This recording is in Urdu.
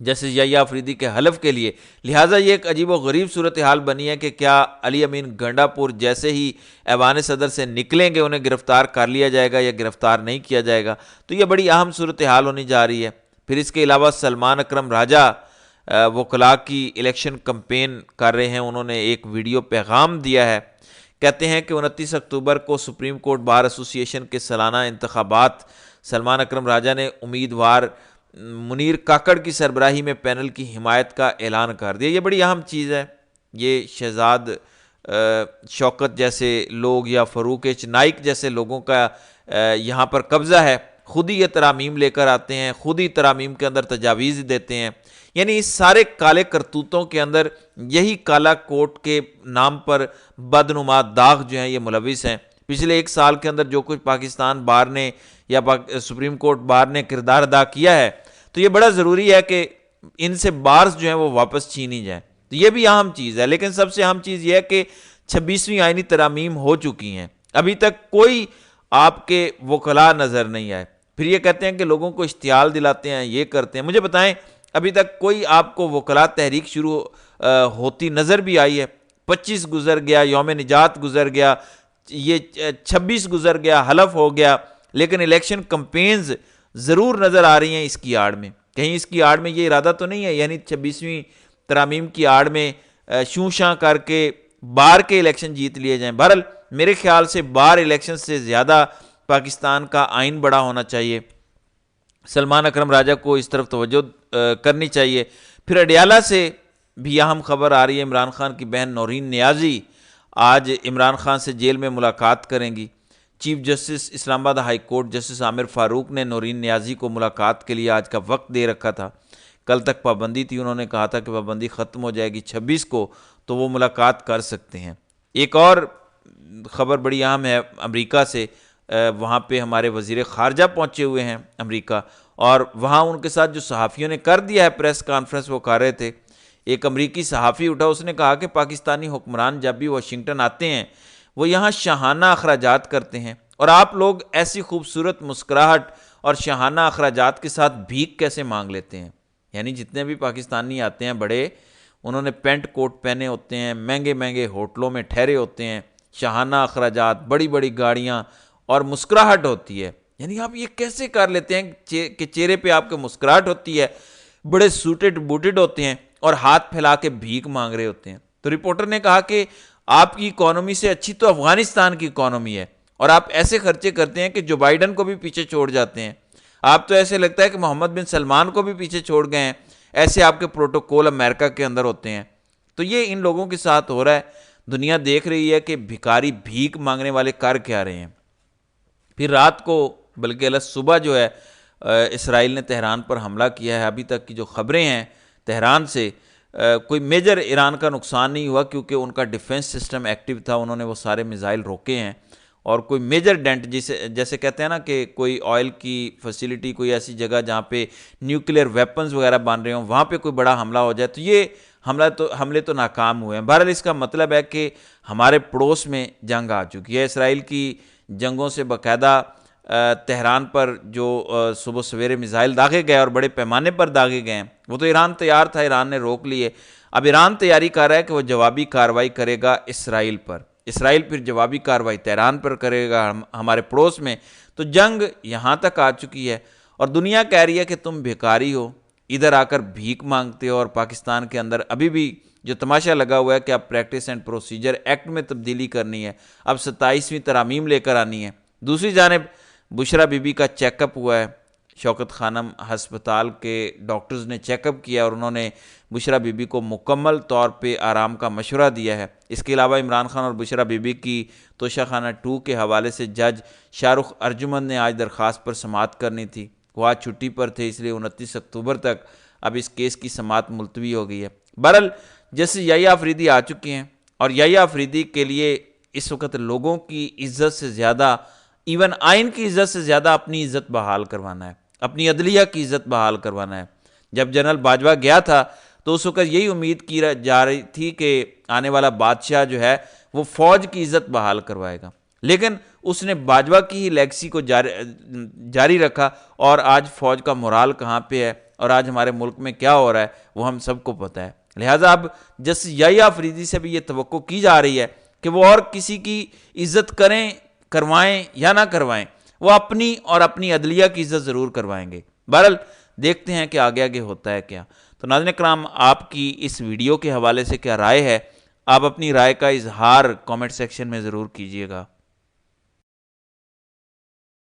جسٹس یحییٰ آفریدی کے حلف کے لیے۔ لہٰذا یہ ایک عجیب و غریب صورتحال بنی ہے کہ کیا علی امین گنڈا پور جیسے ہی ایوان صدر سے نکلیں گے انہیں گرفتار کر لیا جائے گا یا گرفتار نہیں کیا جائے گا؟ تو یہ بڑی اہم صورتحال ہونی جا رہی ہے۔ پھر اس کے علاوہ سلمان اکرم راجہ وکلاء کی الیکشن کمپین کر رہے ہیں، انہوں نے ایک ویڈیو پیغام دیا ہے، کہتے ہیں کہ 29 اکتوبر کو سپریم کورٹ بار ایسوسی ایشن کے سالانہ انتخابات سلمان اکرم راجہ نے امیدوار منیر کاکڑ کی سربراہی میں پینل کی حمایت کا اعلان کر دیا۔ یہ بڑی اہم چیز ہے۔ یہ شہزاد شوکت جیسے لوگ یا فاروق ایچ نائک جیسے لوگوں کا یہاں پر قبضہ ہے، خود ہی یہ ترامیم لے کر آتے ہیں، خود ہی ترامیم کے اندر تجاویز دیتے ہیں۔ یعنی اس سارے کالے کرتوتوں کے اندر یہی کالا کوٹ کے نام پر بدنما داغ جو ہیں یہ ملوث ہیں۔ پچھلے ایک سال کے اندر جو کچھ پاکستان بار نے یا سپریم کورٹ بار نے کردار ادا کیا ہے، تو یہ بڑا ضروری ہے کہ ان سے بارز جو ہیں وہ واپس چھینی جائیں۔ تو یہ بھی اہم چیز ہے، لیکن سب سے اہم چیز یہ ہے کہ 26ویں آئینی ترامیم ہو چکی ہیں، ابھی تک کوئی آپ کے وکلاء نظر نہیں آئے۔ پھر یہ کہتے ہیں کہ لوگوں کو اشتعال دلاتے ہیں، یہ کرتے ہیں۔ مجھے بتائیں ابھی تک کوئی آپ کو وکلاء تحریک شروع ہوتی نظر بھی آئی ہے؟ 25 گزر گیا، یوم نجات گزر گیا، یہ 26 گزر گیا، حلف ہو گیا، لیکن الیکشن کمپینز ضرور نظر آ رہی ہیں اس کی آڑ میں۔ کہیں اس کی آڑ میں یہ ارادہ تو نہیں ہے، یعنی 26ویں ترامیم کی آڑ میں شوں شاں کر کے بار کے الیکشن جیت لیے جائیں۔ بہرحال میرے خیال سے بار الیکشن سے زیادہ پاکستان کا آئین بڑا ہونا چاہیے، سلمان اکرم راجہ کو اس طرف توجہ کرنی چاہیے۔ پھر اڈیالہ سے بھی اہم خبر آ رہی ہے، عمران خان کی بہن نورین نیازی آج عمران خان سے جیل میں ملاقات کریں گی۔ چیف جسٹس اسلام آباد ہائی کورٹ جسٹس عامر فاروق نے نورین نیازی کو ملاقات کے لیے آج کا وقت دے رکھا تھا۔ کل تک پابندی تھی، انہوں نے کہا تھا کہ پابندی ختم ہو جائے گی 26 کو، تو وہ ملاقات کر سکتے ہیں۔ ایک اور خبر بڑی اہم ہے امریکہ سے، وہاں پہ ہمارے وزیر خارجہ پہنچے ہوئے ہیں امریکہ، اور وہاں ان کے ساتھ جو صحافیوں نے کر دیا ہے پریس کانفرنس وہ کر رہے تھے، ایک امریکی صحافی اٹھا، اس نے کہا کہ پاکستانی حکمران جب بھی واشنگٹن آتے ہیں وہ یہاں شاہانہ اخراجات کرتے ہیں، اور آپ لوگ ایسی خوبصورت مسکراہٹ اور شاہانہ اخراجات کے ساتھ بھیک کیسے مانگ لیتے ہیں؟ یعنی جتنے بھی پاکستانی آتے ہیں بڑے، انہوں نے پینٹ کوٹ پہنے ہوتے ہیں، مہنگے مہنگے ہوٹلوں میں ٹھہرے ہوتے ہیں، شاہانہ اخراجات، بڑی بڑی گاڑیاں اور مسکراہٹ ہوتی ہے۔ یعنی آپ یہ کیسے کر لیتے ہیں کہ چہرے پہ آپ کے مسکراہٹ ہوتی ہے، بڑے سوٹڈ بوٹڈ ہوتے ہیں اور ہاتھ پھیلا کے بھیک مانگ رہے ہوتے ہیں؟ تو رپورٹر نے کہا کہ آپ کی اکانومی سے اچھی تو افغانستان کی اکانومی ہے، اور آپ ایسے خرچے کرتے ہیں کہ جو بائیڈن کو بھی پیچھے چھوڑ جاتے ہیں۔ آپ تو ایسے لگتا ہے کہ محمد بن سلمان کو بھی پیچھے چھوڑ گئے ہیں، ایسے آپ کے پروٹوکول امریکہ کے اندر ہوتے ہیں۔ تو یہ ان لوگوں کے ساتھ ہو رہا ہے، دنیا دیکھ رہی ہے کہ بھکاری بھیک مانگنے والے کر کیا رہے ہیں۔ پھر رات کو بلکہ اللہ صبح جو ہے اسرائیل نے تہران پر حملہ کیا ہے۔ ابھی تک کی جو خبریں ہیں تہران سے، کوئی میجر ایران کا نقصان نہیں ہوا کیونکہ ان کا ڈیفنس سسٹم ایکٹیو تھا، انہوں نے وہ سارے میزائل روکے ہیں، اور کوئی میجر ڈینٹ جیسے کہتے ہیں نا کہ کوئی آئل کی فیسیلیٹی، کوئی ایسی جگہ جہاں پہ نیوکلیئر ویپنز وغیرہ بن رہے ہوں، وہاں پہ کوئی بڑا حملہ ہو جائے تو یہ حملے تو ناکام ہوئے ہیں۔ بہرحال اس کا مطلب ہے کہ ہمارے پڑوس میں جنگ آ چکی ہے۔ اسرائیل کی جنگوں سے باقاعدہ تہران پر جو صبح سویرے میزائل داغے گئے اور بڑے پیمانے پر داغے گئے ہیں، وہ تو ایران تیار تھا، ایران نے روک لیے۔ اب ایران تیاری کر رہا ہے کہ وہ جوابی کارروائی کرے گا اسرائیل پر، اسرائیل پھر جوابی کارروائی تہران پر کرے گا ہمارے پڑوس میں۔ تو جنگ یہاں تک آ چکی ہے، اور دنیا کہہ رہی ہے کہ تم بھکاری ہو، ادھر آ کر بھیک مانگتے ہو، اور پاکستان کے اندر ابھی بھی جو تماشا لگا ہوا ہے کہ اب پریکٹس اینڈ پروسیجر ایکٹ میں تبدیلی کرنی ہے، اب 27ویں ترامیم لے کر آنی ہے۔ دوسری جانب بشرا بی بی کا چیک اپ ہوا ہے، شوکت خانم ہسپتال کے ڈاکٹرز نے چیک اپ کیا اور انہوں نے بشرا بی بی کو مکمل طور پہ آرام کا مشورہ دیا ہے۔ اس کے علاوہ عمران خان اور بشرا بی بی کی توشہ خانہ 2 کے حوالے سے جج شاہ رخ ارجمند نے آج درخواست پر سماعت کرنی تھی، وہ آج چھٹی پر تھے، اس لیے 29 اکتوبر تک اب اس کیس کی سماعت ملتوی ہو گئی ہے۔ بہرحال جیسے یحییٰ آفریدی آ چکے ہیں، اور یحییٰ آفریدی کے لیے اس وقت لوگوں کی عزت سے زیادہ، ایون آئین کی عزت سے زیادہ اپنی عزت بحال کروانا ہے، اپنی عدلیہ کی عزت بحال کروانا ہے۔ جب جنرل باجوہ گیا تھا تو اس وقت یہی امید کی جا رہی تھی کہ آنے والا بادشاہ جو ہے وہ فوج کی عزت بحال کروائے گا، لیکن اس نے باجوہ کی ہی لیگسی کو جاری رکھا، اور آج فوج کا مورال کہاں پہ ہے؟ اور آج ہمارے ملک میں کیا ہو رہا ہے وہ ہم سب کو پتہ ہے۔ لہٰذا اب جسٹس یحییٰ آفریدی سے بھی یہ توقع کی جا رہی ہے کہ وہ اور کسی کی عزت کروائیں یا نہ کروائیں، وہ اپنی اور اپنی عدلیہ کی عزت ضرور کروائیں گے۔ بہرحال دیکھتے ہیں کہ آگے آگے ہوتا ہے کیا۔ تو ناظرین کرام، آپ کی اس ویڈیو کے حوالے سے کیا رائے ہے؟ آپ اپنی رائے کا اظہار کامنٹ سیکشن میں ضرور کیجیے گا۔